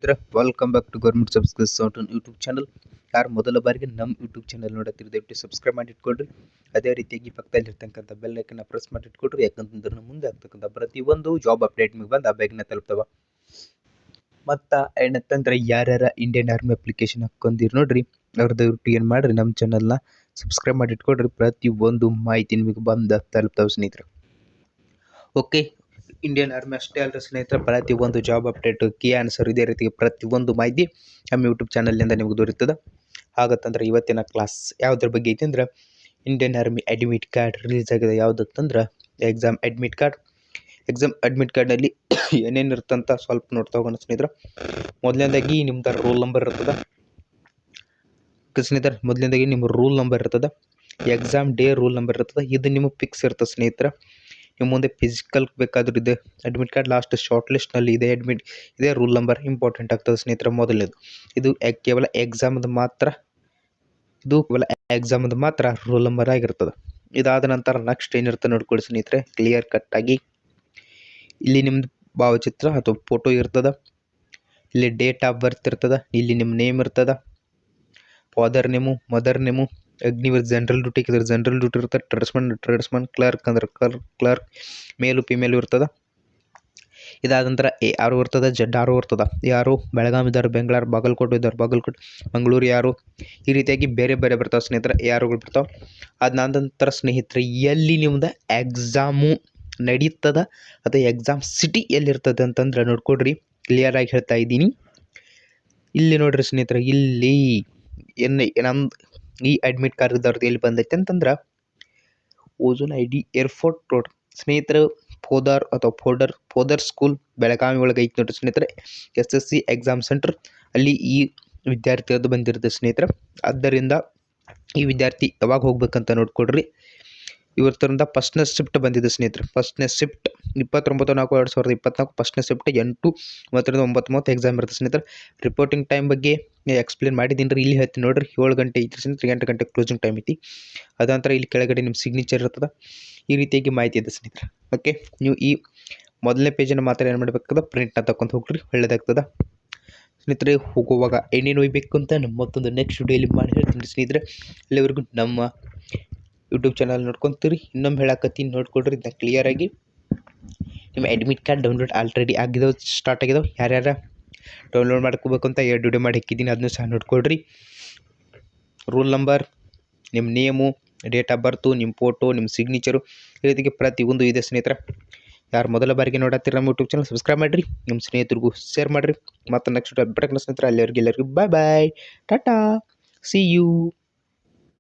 ಸ್ನೇಹಿತರೆ, welcome back to government subscribe on YouTube channel. ಯಾರು ಮೊದಲ ಬಾರಿಗೆ ನಮ್ಮ ಯೂಟ್ಯೂಬ್ ಚಾನಲ್ ನೋಡತ್ತಿರಿ ದಯವಿಟ್ಟು ಸಬ್ಸ್ಕ್ರೈಬ್ ಮಾಡಿ ಇಟ್ಕೊಳ್ರಿ. ಅದೇ ರೀತಿಯಾಗಿ ಪಕ್ಕದಲ್ಲಿರ್ತಕ್ಕಂಥ ಬೆಲ್ ಐಕನ್ನ ಪ್ರೆಸ್ ಮಾಡಿ ಇಟ್ಕೊಳ್ರಿ. ಯಾಕಂತಂದ್ರೆ ಮುಂದೆ ಆಗ್ತಕ್ಕಂಥ ಪ್ರತಿಯೊಂದು ಜಾಬ್ ಅಪ್ಡೇಟ್ ನಿಮಗೆ ಬಂದು ಆ ಬೇಗನೆ ತಲುಪ್ತವ. ಮತ್ತು ಏನಂತಂದ್ರೆ ಯಾರ್ಯಾರ ಇಂಡಿಯನ್ ಆರ್ಮಿ ಅಪ್ಲಿಕೇಶನ್ ಹಾಕೊಂಡಿರಿ ನೋಡ್ರಿ, ಅವ್ರು ದಯವಿಟ್ಟು ಏನು ಮಾಡಿರಿ, ನಮ್ಮ ಚಾನಲ್ನ ಸಬ್ಸ್ಕ್ರೈಬ್ ಮಾಡಿ ಇಟ್ಕೊಳ್ರಿ. ಪ್ರತಿಯೊಂದು ಮಾಹಿತಿ ನಿಮಗೆ ಬಂದು ತಲುಪ್ತಾವೆ ಸ್ನೇಹಿತರೆ. ಓಕೆ, ಇಂಡಿಯನ್ ಆರ್ಮಿ ಅಷ್ಟೇ ಅಲ್ಲದೆ ಸ್ನೇಹಿತರೆ, ಪ್ರತಿಯೊಂದು ಜಾಬ್ ಅಪ್ಡೇಟ್, ಕೀ ಆನ್ಸರ್, ಇದೇ ರೀತಿ ಪ್ರತಿಯೊಂದು ಮಾಹಿತಿ ನಮ್ಮ ಯೂಟ್ಯೂಬ್ ಚಾನಲ್ನಿಂದ ನಿಮಗೆ ದೊರೀತದೆ. ಹಾಗತ್ತಂದ್ರೆ ಇವತ್ತಿನ ಕ್ಲಾಸ್ ಯಾವುದ್ರ ಬಗ್ಗೆ ಐತಿ ಅಂದ್ರೆ, Indian army admit card release ಆಗಿದೆ. ಯಾವುದಂತಂದ್ರೆ ಎಕ್ಸಾಮ್ ಅಡ್ಮಿಟ್ ಕಾರ್ಡ್ನಲ್ಲಿ ಏನೇನು ಇರ್ತಂತ ಸ್ವಲ್ಪ ನೋಡ್ತಾ ಹೋಗೋಣ ಸ್ನೇಹಿತರೆ. ಮೊದಲನೇದಾಗಿ ನಿಮ್ದು ರೋಲ್ ನಂಬರ್ ಇರ್ತದೆ ಸ್ನೇಹಿತರೆ. ಮೊದಲನೇದಾಗಿ ನಿಮ್ಮ ರೂಲ್ ನಂಬರ್ ಇರ್ತದೆ, ಎಕ್ಸಾಮ್ ಡೇ ರೂಲ್ ನಂಬರ್ ಇರ್ತದೆ. ಇದು ನಿಮಗೆ ಫಿಕ್ಸ್ ಇರ್ತದೆ ಸ್ನೇಹಿತರೆ. ನಿಮ್ಮ ಮುಂದೆ ಫಿಸಿಕಲ್ ಬೇಕಾದ್ರೂ ಇದೆ, ಅಡ್ಮಿಟ್ ಕಾರ್ಡ್ ಲಾಸ್ಟ್ ಶಾರ್ಟ್ ಲಿಸ್ಟ್ನಲ್ಲಿ ಇದೇ ರೂಲ್ ನಂಬರ್ ಇಂಪಾರ್ಟೆಂಟ್ ಆಗ್ತದೆ ಸ್ನೇಹಿತರೆ. ಮೊದಲನೇದು ಇದು ಕೇವಲ ಎಕ್ಸಾಮ್ದು ಮಾತ್ರ ರೂಲ್ ನಂಬರ್ ಆಗಿರ್ತದೆ. ಇದಾದ ನಂತರ ನೆಕ್ಸ್ಟ್ ಏನಿರ್ತದೆ ನೋಡ್ಕೊಳ್ಳಿ ಸ್ನೇಹಿತರೆ, ಕ್ಲಿಯರ್ ಕಟ್ಟಾಗಿ ಇಲ್ಲಿ ನಿಮ್ಮದು ಭಾವಚಿತ್ರ ಅಥವಾ ಫೋಟೋ ಇರ್ತದೆ, ಇಲ್ಲಿ ಡೇಟ್ ಆಫ್ ಬರ್ತ್ ಇರ್ತದೆ, ಇಲ್ಲಿ ನಿಮ್ಮ ನೇಮ್ ಇರ್ತದೆ, father name, mother name, Agniveer general duty ಇರ್ತದೆ, ಟ್ರೇಡ್ಸ್ಮನ್ ಕ್ಲರ್ಕ್ ಅಂದ್ರೆ ಕ್ಲರ್ಕ್ ಮೇಲು ಫಿಮೇಲು ಇರ್ತದೆ. ಇದಾದ ನಂತರ ARO ಇರ್ತದೆ, ZRO ಇರ್ತದೆ. ಯಾರು ಬೆಳಗಾವಿ ಇದ್ದಾರೆ, ಬೆಂಗಳೂರು, ಬಾಗಲಕೋಟೆ ಇದ್ದಾರೆ, ಮಂಗಳೂರು ಯಾರು, ಈ ರೀತಿಯಾಗಿ ಬೇರೆ ಬೇರೆ ಬರ್ತಾವೆ ಸ್ನೇಹಿತರೆ, AROಗಳು ಬರ್ತಾವೆ. ಅದಾದ ನಂತರ ಸ್ನೇಹಿತರೆ, ಎಲ್ಲಿ ನಿಮ್ದು ಎಕ್ಸಾಮು ನಡೀತದ ಅಥವಾ ಎಕ್ಸಾಮ್ ಸಿಟಿ ಎಲ್ಲಿರ್ತದೆ ಅಂತಂದ್ರೆ ನೋಡ್ಕೊಡ್ರಿ. ಕ್ಲಿಯರ್ ಆಗಿ ಹೇಳ್ತಾ ಇದ್ದೀನಿ. ಇಲ್ಲಿ ನೋಡ್ರಿ ಸ್ನೇಹಿತರೆ, ಇಲ್ಲಿ ನಮ್ದು ಈ ಅಡ್ಮಿಟ್ ಕಾರ್ಡ್ ಇದ್ದವ್ರದ್ದು ಎಲ್ಲಿ ಬಂದೈತೆ ಅಂತಂದ್ರೆ ಓಜೋನ್ ID ಏರ್ಪೋರ್ಟ್ ರೋಡ್ ಸ್ನೇಹಿತರೆ. ಫೋದರ್ ಸ್ಕೂಲ್ ಬೆಳಗಾವಿ ಒಳಗೆ ಐತೆ ನೋಡ್ರಿ ಸ್ನೇಹಿತರೆ. SSC ಎಕ್ಸಾಮ್ ಸೆಂಟರ್ ಅಲ್ಲಿ ಈ ವಿದ್ಯಾರ್ಥಿ ಅದು ಬಂದಿರುತ್ತೆ ಸ್ನೇಹಿತರೆ. ಆದ್ದರಿಂದ ಈ ವಿದ್ಯಾರ್ಥಿ ಯಾವಾಗ ಹೋಗ್ಬೇಕಂತ ನೋಡ್ಕೊಡ್ರಿ. ಇವತ್ತರಿಂದ ಫಸ್ಟ್ನೇ ಶಿಫ್ಟ್ ಬಂದಿದೆ ಸ್ನೇಹಿತರೆ. ಫಸ್ಟ್ನೇ ಶಿಫ್ಟ್ 29/4/2024, ಫಸ್ಟ್ನೇ ಶಿಫ್ಟ್ 8:30 ಎಕ್ಸಾಮ್ ಇರುತ್ತೆ ಸ್ನೇಹಿತರೆ. ರಿಪೋರ್ಟಿಂಗ್ ಟೈಮ್ ಬಗ್ಗೆ ಎಕ್ಸ್ಪ್ಲೇನ್ ಮಾಡಿದ್ದೀನಿ ರೀ, ಇಲ್ಲಿ ಹೇಳ್ತೀನಿ ನೋಡ್ರಿ. 7 ಗಂಟೆ ಐತಿ ಸ್ನೇಹಿತರೆ, 8 ಗಂಟೆ ಕ್ಲೋಸಿಂಗ್ ಟೈಮ್ ಐತಿ. ಅದಂತರ ಇಲ್ಲಿ ಕೆಳಗಡೆ ನಿಮ್ಮ ಸಿಗ್ನೇಚರ್ ಇರ್ತದೆ. ಈ ರೀತಿಯಾಗಿ ಮಾಹಿತಿ ಇದೆ ಸ್ನೇಹಿತರೆ. ಓಕೆ, ನೀವು ಈ ಮೊದಲನೇ ಪೇಜನ್ನು ಮಾತ್ರ ಏನು ಮಾಡಬೇಕಾಗ್ತದೆ, ಪ್ರಿಂಟ್ನ ತಗೊಂಡು ಹೋಗ್ರಿ, ಒಳ್ಳೆಯದಾಗ್ತದೆ ಸ್ನೇಹಿತರೆ. ಹೋಗುವಾಗ ಏನೇನು ಒಯ್ಯಬೇಕು ಅಂತ ಮತ್ತೊಂದು ನೆಕ್ಸ್ಟ್ ವಿಡಿಯೋಲಿ ಮಾಡಿ ಹೇಳ್ತೀನಿ ಸ್ನೇಹಿತರೆ. ಅಲ್ಲಿವರೆಗೂ ನಮ್ಮ ಯೂಟ್ಯೂಬ್ ಚಾನಲ್ ನೋಡ್ಕೊತೀರಿ. ಇನ್ನೊಮ್ಮೆ ಹೇಳಕತ್ತೀನಿ, ನೋಡ್ಕೊಡ್ರಿ ಇದನ್ನ ಕ್ಲಿಯರಾಗಿ. ನಿಮ್ಮ admit card download already start ಆಗಿದಾವೆ. ಯಾರ್ಯಾರ ಡೌನ್ಲೋಡ್ ಮಾಡ್ಕೋಬೇಕು ಅಂತ 2 ವಿಡಿಯೋ ಮಾಡಿ ಹಾಕಿದ್ದೀನಿ, ಅದನ್ನು ಸಹ ನೋಡ್ಕೊಳ್ರಿ. ರೂಲ್ ನಂಬರ್, ನಿಮ್ಮ ನೇಮು, ಡೇಟ್ ಆಫ್ ಬರ್ತು, ನಿಮ್ಮ ಫೋಟೋ, ನಿಮ್ಮ ಸಿಗ್ನೇಚರು, ಈ ರೀತಿಗೆ ಪ್ರತಿಯೊಂದು ಇದೆ ಸ್ನೇಹಿತರೆ. ಯಾರು ಮೊದಲ ಬಾರಿಗೆ ನೋಡತ್ತೀರಿ ನಮ್ಮ ಯೂಟ್ಯೂಬ್ ಚಾನಲ್ ಸಬ್ಸ್ಕ್ರೈಬ್ ಮಾಡಿರಿ, ನಿಮ್ಮ ಸ್ನೇಹಿತರಿಗೂ ಶೇರ್ ಮಾಡಿರಿ. ಮತ್ತು ನೆಕ್ಸ್ಟ್ ಅಪ್ಡೇಟ್ ಸ್ನೇಹಿತರೆ. ಅಲ್ಲಿವರೆಗೆ ಎಲ್ಲರಿಗೂ ಬಾಯ್, ಟಾಟಾ, ಸಿ ಯು.